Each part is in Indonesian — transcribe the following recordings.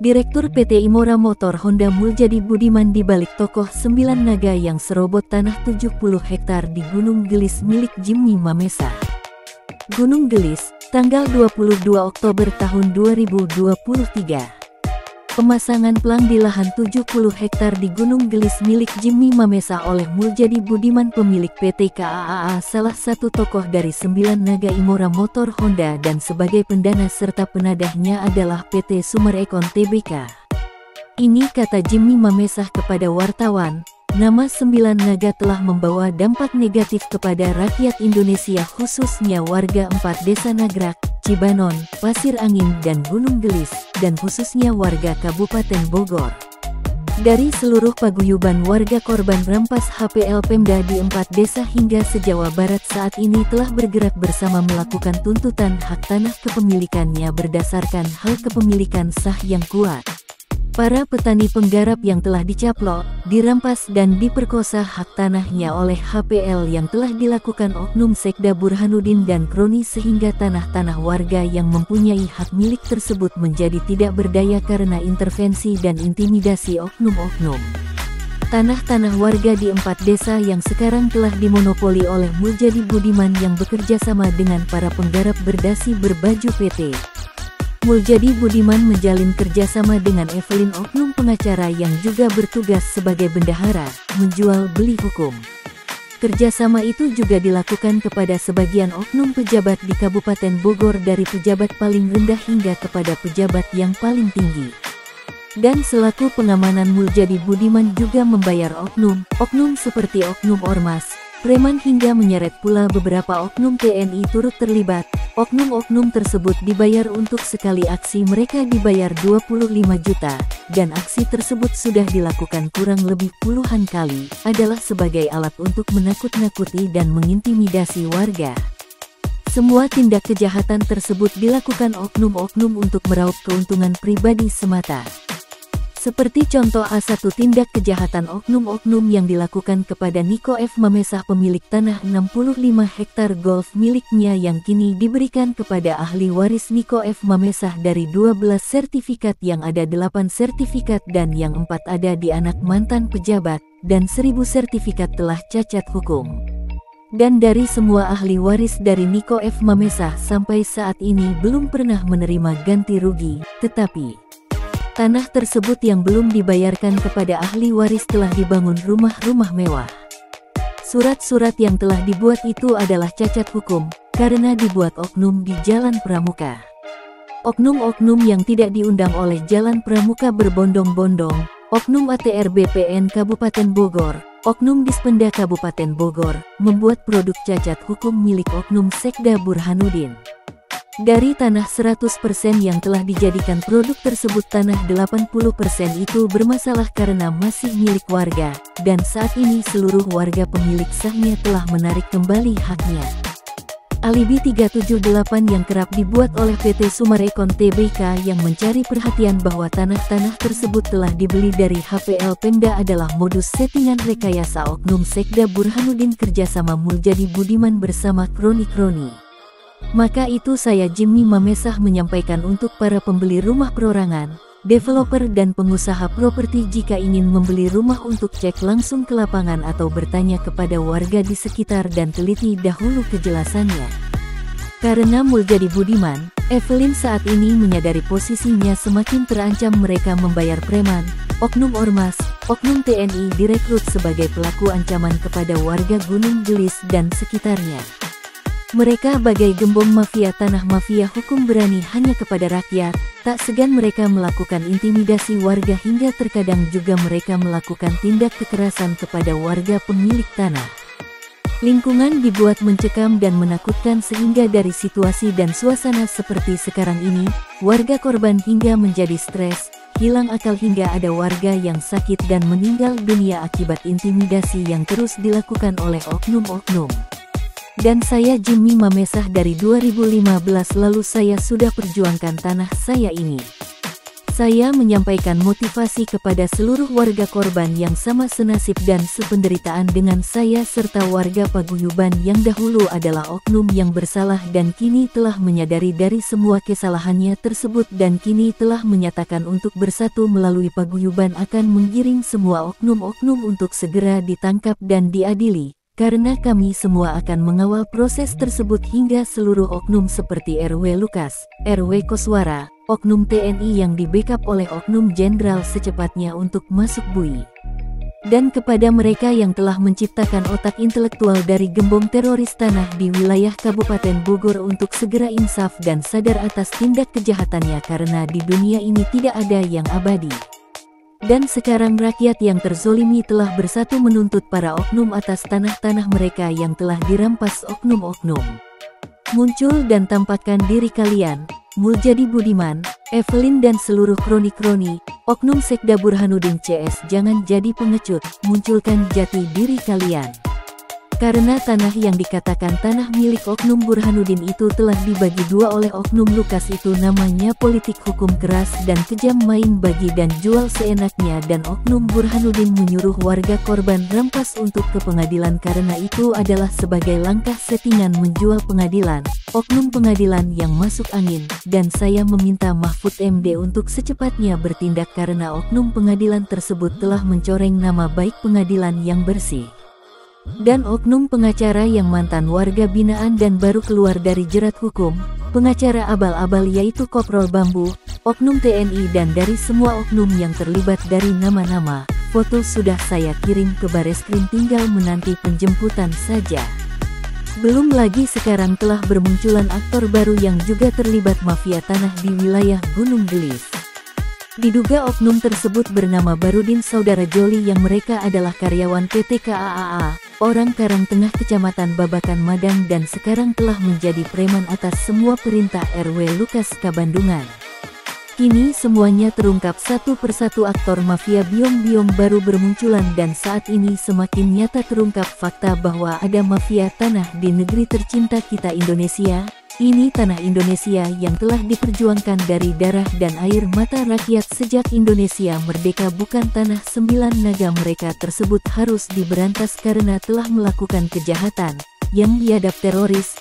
Direktur PT Imora Motor Honda Muljadi Budiman dibalik tokoh 9 naga yang serobot tanah 70 hektar di Gunung Gelis milik Jimmy Mamesa. Gunung Gelis, tanggal 22 Oktober tahun 2023. Pemasangan plang di lahan 70 hektar di Gunung Gelis milik Jimmy Mamesa oleh Muljadi Budiman pemilik PT KAAA, salah satu tokoh dari 9 naga Imora Motor Honda, dan sebagai pendana serta penadahnya adalah PT Sumerekon Tbk. Ini kata Jimmy Mamesa kepada wartawan. Nama 9 naga telah membawa dampak negatif kepada rakyat Indonesia, khususnya warga 4 desa Nagrak, Cibanon, Pasir Angin dan Gunung Gelis, dan khususnya warga Kabupaten Bogor. Dari seluruh paguyuban warga korban rampas HPL Pemda di 4 desa hingga se-Jawa Barat saat ini telah bergerak bersama melakukan tuntutan hak tanah kepemilikannya berdasarkan hal kepemilikan sah yang kuat. Para petani penggarap yang telah dicaplok, dirampas dan diperkosa hak tanahnya oleh HPL yang telah dilakukan oknum Sekda Burhanuddin dan kroni, sehingga tanah-tanah warga yang mempunyai hak milik tersebut menjadi tidak berdaya karena intervensi dan intimidasi oknum-oknum. Tanah-tanah warga di 4 desa yang sekarang telah dimonopoli oleh Muljadi Budiman yang bekerja sama dengan para penggarap berdasi berbaju PT. Muljadi Budiman menjalin kerjasama dengan Evelyn, oknum pengacara yang juga bertugas sebagai bendahara, menjual beli hukum. Kerjasama itu juga dilakukan kepada sebagian oknum pejabat di Kabupaten Bogor, dari pejabat paling rendah hingga kepada pejabat yang paling tinggi. Dan selaku pengamanan, Muljadi Budiman juga membayar oknum seperti oknum Ormas, preman hingga menyeret pula beberapa oknum TNI turut terlibat. Oknum-oknum tersebut dibayar untuk sekali aksi mereka dibayar 25 juta, dan aksi tersebut sudah dilakukan kurang lebih puluhan kali, adalah sebagai alat untuk menakut-nakuti dan mengintimidasi warga. Semua tindak kejahatan tersebut dilakukan oknum-oknum untuk meraup keuntungan pribadi semata. Seperti contoh A1 tindak kejahatan oknum-oknum yang dilakukan kepada Niko F. Mamesa, pemilik tanah 65 hektar golf miliknya yang kini diberikan kepada ahli waris Niko F. Mamesa. Dari 12 sertifikat yang ada 8 sertifikat dan yang 4 ada di anak mantan pejabat, dan 1000 sertifikat telah cacat hukum. Dan dari semua ahli waris dari Niko F. Mamesa sampai saat ini belum pernah menerima ganti rugi, tetapi tanah tersebut yang belum dibayarkan kepada ahli waris telah dibangun rumah-rumah mewah. Surat-surat yang telah dibuat itu adalah cacat hukum, karena dibuat oknum di Jalan Pramuka. Oknum-oknum yang tidak diundang oleh Jalan Pramuka berbondong-bondong, oknum ATR BPN Kabupaten Bogor, oknum Dispenda Kabupaten Bogor, membuat produk cacat hukum milik oknum Sekda Burhanuddin. Dari tanah 100% yang telah dijadikan produk tersebut, tanah 80% itu bermasalah karena masih milik warga, dan saat ini seluruh warga pemilik sahnya telah menarik kembali haknya. Alibi 378 yang kerap dibuat oleh PT Sumerekon Tbk yang mencari perhatian bahwa tanah-tanah tersebut telah dibeli dari HPL Pemda adalah modus settingan rekayasa oknum Sekda Burhanuddin kerjasama Muljadi Budiman bersama kroni-kroni. Maka itu saya Jimmy Mamesa menyampaikan untuk para pembeli rumah perorangan, developer dan pengusaha properti, jika ingin membeli rumah untuk cek langsung ke lapangan atau bertanya kepada warga di sekitar dan teliti dahulu kejelasannya. Karena Muljadi Budiman, Evelyn saat ini menyadari posisinya semakin terancam, mereka membayar preman, oknum Ormas, oknum TNI direkrut sebagai pelaku ancaman kepada warga Gunung Gelis dan sekitarnya. Mereka bagai gembong mafia tanah, mafia hukum, berani hanya kepada rakyat, tak segan mereka melakukan intimidasi warga hingga terkadang juga mereka melakukan tindak kekerasan kepada warga pemilik tanah. Lingkungan dibuat mencekam dan menakutkan sehingga dari situasi dan suasana seperti sekarang ini, warga korban hingga menjadi stres, hilang akal hingga ada warga yang sakit dan meninggal dunia akibat intimidasi yang terus dilakukan oleh oknum-oknum. Dan saya Jimmy Mamesa dari 2015 lalu saya sudah perjuangkan tanah saya ini. Saya menyampaikan motivasi kepada seluruh warga korban yang sama senasib dan sependeritaan dengan saya serta warga paguyuban yang dahulu adalah oknum yang bersalah dan kini telah menyadari dari semua kesalahannya tersebut dan kini telah menyatakan untuk bersatu melalui paguyuban akan menggiring semua oknum-oknum untuk segera ditangkap dan diadili. Karena kami semua akan mengawal proses tersebut hingga seluruh oknum seperti RW Lukas, RW Koswara, oknum TNI yang di-backup oleh oknum jenderal secepatnya untuk masuk bui. Dan kepada mereka yang telah menciptakan otak intelektual dari gembong teroris tanah di wilayah Kabupaten Bogor untuk segera insaf dan sadar atas tindak kejahatannya karena di dunia ini tidak ada yang abadi. Dan sekarang rakyat yang terzolimi telah bersatu menuntut para oknum atas tanah-tanah mereka yang telah dirampas oknum-oknum. Muncul dan tampakkan diri kalian, Muljadi Budiman, Evelyn dan seluruh kroni-kroni, oknum Sekda Burhanuddin CS jangan jadi pengecut, munculkan jati diri kalian. Karena tanah yang dikatakan tanah milik oknum Burhanuddin itu telah dibagi dua oleh oknum Lukas itu namanya politik hukum keras dan kejam main bagi dan jual seenaknya dan oknum Burhanuddin menyuruh warga korban rampas untuk ke pengadilan karena itu adalah sebagai langkah settingan menjual pengadilan, oknum pengadilan yang masuk angin dan saya meminta Mahfud MD untuk secepatnya bertindak karena oknum pengadilan tersebut telah mencoreng nama baik pengadilan yang bersih. Dan oknum pengacara yang mantan warga binaan dan baru keluar dari jerat hukum, pengacara abal-abal yaitu Koprol Bambu, oknum TNI dan dari semua oknum yang terlibat dari nama-nama, foto sudah saya kirim ke Bareskrim tinggal menanti penjemputan saja. Belum lagi sekarang telah bermunculan aktor baru yang juga terlibat mafia tanah di wilayah Gunung Gelis. Diduga oknum tersebut bernama Barudin Saudara Joli yang mereka adalah karyawan PT KAAA, orang Karangtengah Kecamatan Babakan Madang dan sekarang telah menjadi preman atas semua perintah RW Lukas Kabandungan. Kini semuanya terungkap satu persatu aktor mafia biong-biong baru bermunculan dan saat ini semakin nyata terungkap fakta bahwa ada mafia tanah di negeri tercinta kita Indonesia. Ini tanah Indonesia yang telah diperjuangkan dari darah dan air mata rakyat sejak Indonesia merdeka bukan tanah 9 naga mereka tersebut harus diberantas karena telah melakukan kejahatan yang biadab teroris.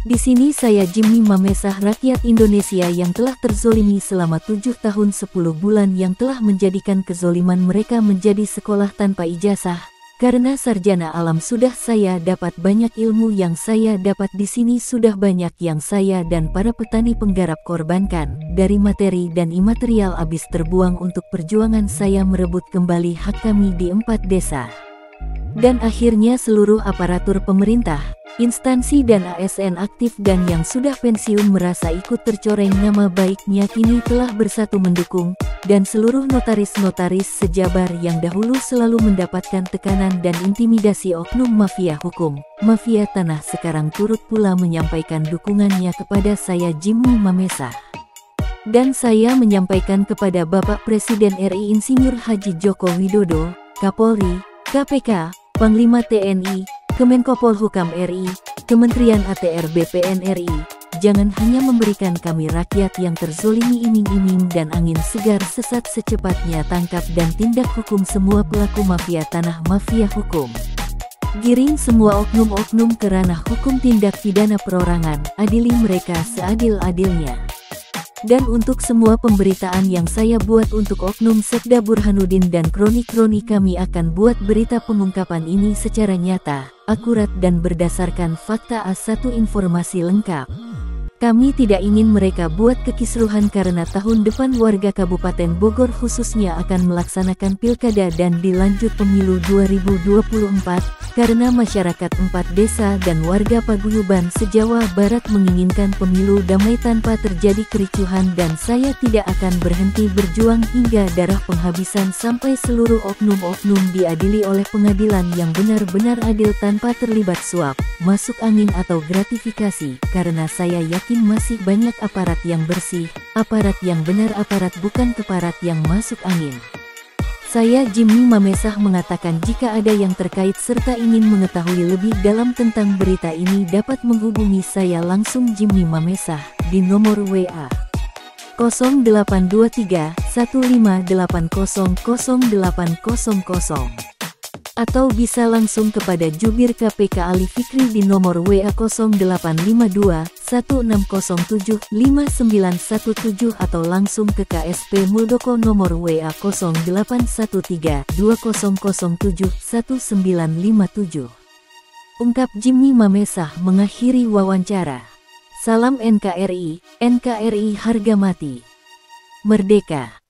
Di sini saya Jimmy Mamesah rakyat Indonesia yang telah terzolimi selama 7 tahun 10 bulan yang telah menjadikan kezoliman mereka menjadi sekolah tanpa ijazah. Karena sarjana alam sudah saya dapat banyak ilmu yang saya dapat di sini sudah banyak yang saya dan para petani penggarap korbankan dari materi dan imaterial habis terbuang untuk perjuangan saya merebut kembali hak kami di 4 desa. Dan akhirnya seluruh aparatur pemerintah, instansi dan ASN aktif dan yang sudah pensiun merasa ikut tercoreng nama baiknya kini telah bersatu mendukung, dan seluruh notaris-notaris sejabar yang dahulu selalu mendapatkan tekanan dan intimidasi oknum mafia hukum, mafia tanah sekarang turut pula menyampaikan dukungannya kepada saya Jimmy Mamesah. Dan saya menyampaikan kepada Bapak Presiden RI Insinyur Haji Joko Widodo, Kapolri, KPK, Panglima TNI, Kemenkopolhukam RI, Kementerian ATR BPN RI, jangan hanya memberikan kami rakyat yang terzolimi iming-iming dan angin segar sesat secepatnya tangkap dan tindak hukum semua pelaku mafia tanah mafia hukum. Giring semua oknum-oknum ke ranah hukum tindak pidana perorangan, adili mereka seadil-adilnya. Dan untuk semua pemberitaan yang saya buat untuk oknum Sekda Burhanuddin dan kroni-kroni kami akan buat berita pengungkapan ini secara nyata, akurat dan berdasarkan fakta A1 informasi lengkap. Kami tidak ingin mereka buat kekisruhan karena tahun depan warga Kabupaten Bogor khususnya akan melaksanakan pilkada dan dilanjut pemilu 2024, karena masyarakat 4 desa dan warga paguyuban se-Jawa Barat menginginkan pemilu damai tanpa terjadi kericuhan dan saya tidak akan berhenti berjuang hingga darah penghabisan sampai seluruh oknum-oknum diadili oleh pengadilan yang benar-benar adil tanpa terlibat suap, masuk angin atau gratifikasi, karena saya yakin masih banyak aparat yang bersih, aparat yang benar aparat bukan keparat yang masuk angin. Saya Jimmy Mamesah mengatakan jika ada yang terkait serta ingin mengetahui lebih dalam tentang berita ini dapat menghubungi saya langsung Jimmy Mamesah di nomor WA 0823 1580 0800 atau bisa langsung kepada Jubir KPK Ali Fikri di nomor WA 0852 1607 5917 atau langsung ke KSP Muldoko nomor WA 0813 2007 1957. Ungkap Jimmy Mamesah mengakhiri wawancara. Salam NKRI, NKRI harga mati. Merdeka.